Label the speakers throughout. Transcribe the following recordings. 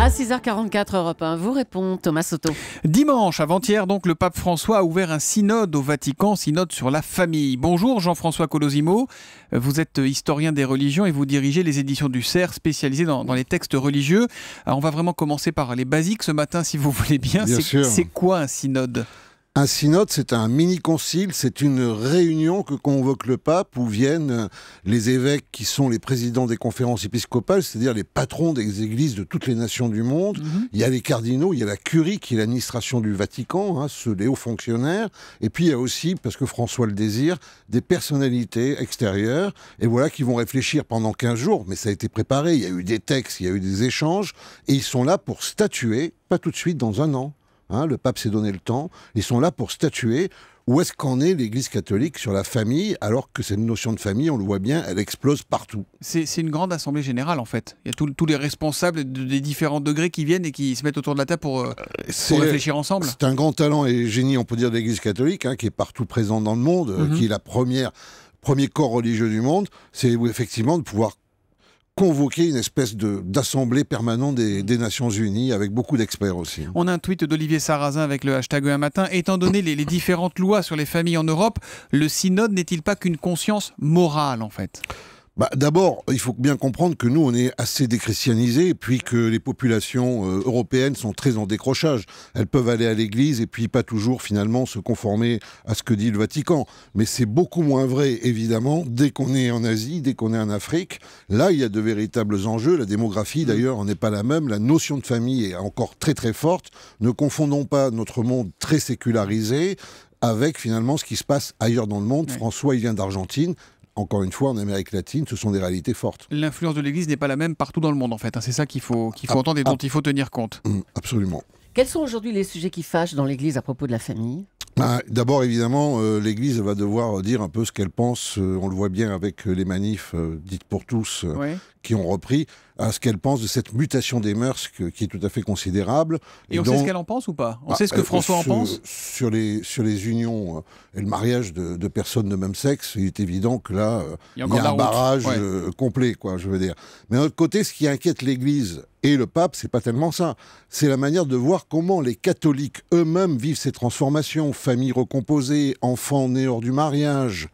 Speaker 1: À 6h44, Europe 1, vous répond Thomas Soto.
Speaker 2: Dimanche, avant-hier, donc, le pape François a ouvert un synode au Vatican, synode sur la famille. Bonjour Jean-François Colosimo, vous êtes historien des religions et vous dirigez les éditions du CERF spécialisées dans les textes religieux. Alors, on va vraiment commencer par les basiques ce matin, si vous voulez bien. C'est quoi un synode ?
Speaker 3: Un synode, c'est un mini-concile, c'est une réunion que convoque le pape où viennent les évêques qui sont les présidents des conférences épiscopales, c'est-à-dire les patrons des églises de toutes les nations du monde. Il y a les cardinaux, il y a la curie qui est l'administration du Vatican, les hauts fonctionnaires, et puis il y a aussi, parce que François le désire, des personnalités extérieures, et voilà, qui vont réfléchir pendant 15 jours, mais ça a été préparé, il y a eu des textes, il y a eu des échanges, et ils sont là pour statuer, pas tout de suite, dans un an. Le pape s'est donné le temps. Ils sont là pour statuer où est-ce qu'en est l'Église catholique sur la famille, alors que cette notion de famille, on le voit bien, elle explose partout.
Speaker 2: C'est une grande assemblée générale, en fait. Il y a tous les responsables des différents degrés qui viennent et qui se mettent autour de la table pour réfléchir ensemble. C'est
Speaker 3: un grand talent et génie, on peut dire, de l'Église catholique, qui est partout présente dans le monde, qui est premier corps religieux du monde. C'est effectivement de pouvoir convoquer une espèce d'assemblée permanente des Nations Unies avec beaucoup d'experts aussi.
Speaker 2: On a un tweet d'Olivier Sarrazin avec le hashtag un matin. Étant donné les différentes lois sur les familles en Europe, le synode n'est-il pas qu'une conscience morale en fait ?
Speaker 3: D'abord, il faut bien comprendre que nous, on est assez déchristianisés, et puis que les populations européennes sont très en décrochage. Elles peuvent aller à l'église et puis pas toujours, finalement, se conformer à ce que dit le Vatican. Mais c'est beaucoup moins vrai, évidemment, dès qu'on est en Asie, dès qu'on est en Afrique. Là, il y a de véritables enjeux. La démographie, d'ailleurs, n'est pas la même. La notion de famille est encore très, très forte. Ne confondons pas notre monde très sécularisé avec, finalement, ce qui se passe ailleurs dans le monde. Ouais. François, il vient d'Argentine. Encore une fois, en Amérique latine, ce sont des réalités fortes.
Speaker 2: L'influence de l'Église n'est pas la même partout dans le monde, en fait. C'est ça qu'il faut entendre et dont il faut tenir compte.
Speaker 3: Absolument.
Speaker 1: Quels sont aujourd'hui les sujets qui fâchent dans l'Église à propos de la famille ?
Speaker 3: D'abord, évidemment, l'Église va devoir dire un peu ce qu'elle pense. On le voit bien avec les manifs dites pour tous qui ont repris, à ce qu'elle pense de cette mutation des mœurs qui est tout à fait considérable.
Speaker 2: Et on sait ce qu'elle en pense ou pas ? On sait ce que François en pense ?
Speaker 3: Sur les unions et le mariage de personnes de même sexe, il est évident que là, il y a un barrage complet, je veux dire. Mais d'un autre côté, ce qui inquiète l'Église et le pape, c'est pas tellement ça. C'est la manière de voir comment les catholiques eux-mêmes vivent ces transformations, familles recomposées, enfants nés hors du mariage,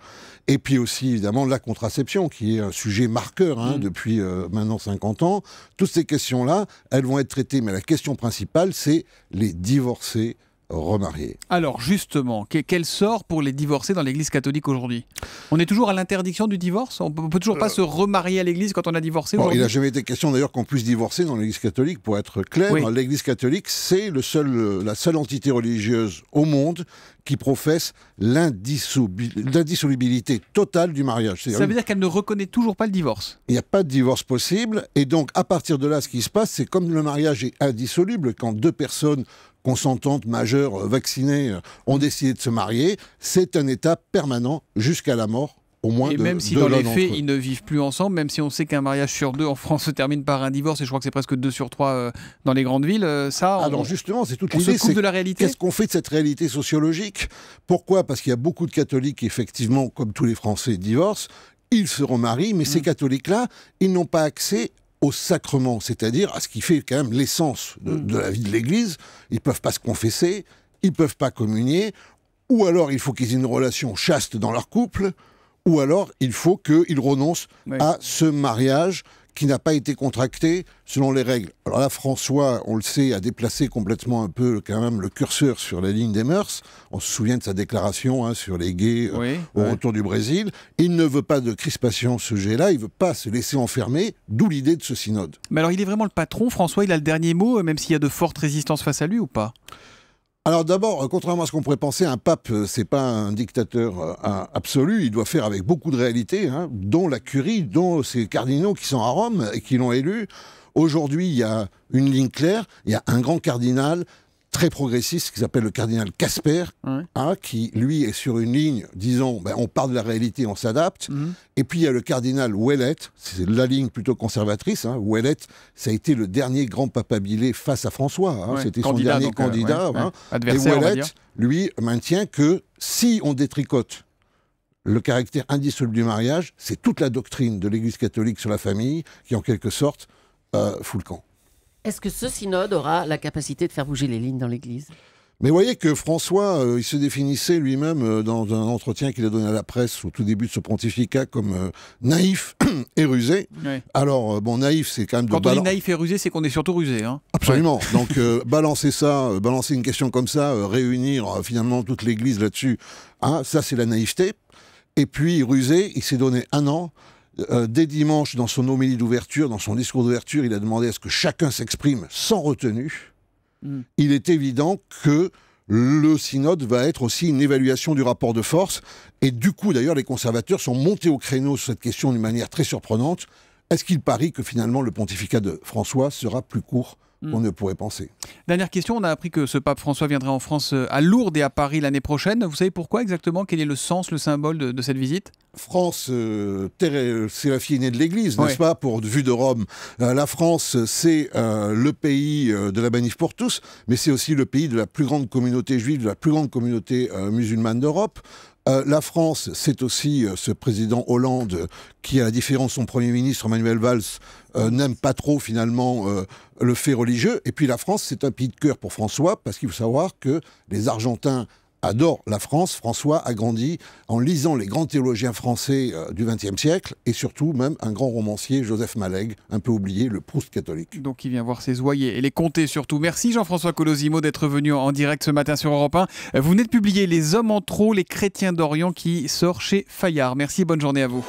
Speaker 3: et puis aussi, évidemment, la contraception, qui est un sujet marqueur depuis maintenant 50 ans. Toutes ces questions-là, elles vont être traitées, mais la question principale, c'est les divorcés remariés.
Speaker 2: Alors, justement, quel sort pour les divorcés dans l'Église catholique aujourd'hui ? On est toujours à l'interdiction du divorce ? On ne peut toujours pas se remarier à l'Église quand on a divorcé aujourd'hui ?
Speaker 3: Il n'a jamais été question d'ailleurs qu'on puisse divorcer dans l'Église catholique, pour être clair. Oui. L'Église catholique, c'est la seule entité religieuse au monde qui professe l'indissolubilité totale du mariage.
Speaker 2: Ça veut dire qu'elle ne reconnaît toujours pas le divorce ?
Speaker 3: Il n'y a pas de divorce possible, et donc à partir de là, ce qui se passe, c'est comme le mariage est indissoluble, quand deux personnes consentantes, majeures, vaccinées, ont décidé de se marier, c'est un état permanent jusqu'à la mort.
Speaker 2: Et même si dans les faits, ils ne vivent plus ensemble, même si on sait qu'un mariage sur deux en France se termine par un divorce, et je crois que c'est presque 2 sur 3 dans les grandes villes,
Speaker 3: Alors justement, c'est toute l'idée,
Speaker 2: c'est de la réalité.
Speaker 3: Qu'est-ce qu'on fait de cette réalité sociologique ? Pourquoi ? Parce qu'il y a beaucoup de catholiques qui, effectivement, comme tous les Français, divorcent, ils se remarient, mais ces catholiques-là, ils n'ont pas accès au sacrement, c'est-à-dire à ce qui fait quand même l'essence de la vie de l'Église. Ils ne peuvent pas se confesser, ils ne peuvent pas communier, ou alors il faut qu'ils aient une relation chaste dans leur couple, ou alors il faut qu'ils renoncent à ce mariage qui n'a pas été contracté selon les règles. Alors là, François, on le sait, a déplacé complètement un peu quand même le curseur sur la ligne des mœurs. On se souvient de sa déclaration sur les gays au retour du Brésil. Il ne veut pas de crispation ce sujet-là, il ne veut pas se laisser enfermer, d'où l'idée de ce synode.
Speaker 2: Mais alors il est vraiment le patron, François, il a le dernier mot, même s'il y a de fortes résistances face à lui ou pas ?
Speaker 3: Alors d'abord, contrairement à ce qu'on pourrait penser, un pape, c'est pas un dictateur absolu, il doit faire avec beaucoup de réalité, dont la curie, dont ces cardinaux qui sont à Rome et qui l'ont élu. Aujourd'hui, il y a une ligne claire, il y a un grand cardinal très progressiste qui s'appelle le cardinal Casper, qui lui est sur une ligne, disons, on part de la réalité, on s'adapte. Et puis il y a le cardinal Ouellet, c'est la ligne plutôt conservatrice. Ouellet, ça a été le dernier grand papabilé face à François. C'était son dernier candidat. Et Ouellet, lui, maintient que si on détricote le caractère indissoluble du mariage, c'est toute la doctrine de l'Église catholique sur la famille qui, en quelque sorte, fout le camp.
Speaker 1: Est-ce que ce synode aura la capacité de faire bouger les lignes dans l'Église ?
Speaker 3: Mais vous voyez que François, il se définissait lui-même dans un entretien qu'il a donné à la presse au tout début de ce pontificat comme naïf et rusé.
Speaker 2: Ouais.
Speaker 3: Alors, naïf, c'est quand même
Speaker 2: Quand on dit naïf et rusé, c'est qu'on est surtout rusé. Hein.
Speaker 3: Absolument. Ouais. Donc, balancer une question comme ça, réunir finalement toute l'Église là-dessus, ça c'est la naïveté. Et puis, rusé, il s'est donné 1 an. Dès dimanche, dans son homélie d'ouverture, dans son discours d'ouverture, il a demandé à ce que chacun s'exprime sans retenue. Il est évident que le synode va être aussi une évaluation du rapport de force. Et du coup, d'ailleurs, les conservateurs sont montés au créneau sur cette question d'une manière très surprenante. Est-ce qu'il parie que finalement le pontificat de François sera plus court qu'on ne pourrait penser?
Speaker 2: Dernière question, on a appris que ce pape François viendrait en France à Lourdes et à Paris l'année prochaine. Vous savez pourquoi exactement? Quel est le sens, le symbole de cette visite?
Speaker 3: France, c'est la fille aînée de l'Église, n'est-ce pas, vue de Rome. La France, c'est le pays de la manif pour tous, mais c'est aussi le pays de la plus grande communauté juive, de la plus grande communauté musulmane d'Europe. La France, c'est aussi ce président Hollande qui, à la différence de son Premier ministre Manuel Valls, n'aime pas trop finalement le fait religieux. Et puis la France, c'est un pays de cœur pour François, parce qu'il faut savoir que les Argentins adore la France. François a grandi en lisant les grands théologiens français du XXe siècle et surtout même un grand romancier, Joseph Malègue, un peu oublié, le Proust catholique.
Speaker 2: Donc il vient voir ses oyers et les comtés surtout. Merci Jean-François Colosimo d'être venu en direct ce matin sur Europe 1. Vous venez de publier Les Hommes en trop, les chrétiens d'Orient qui sort chez Fayard. Merci, bonne journée à vous.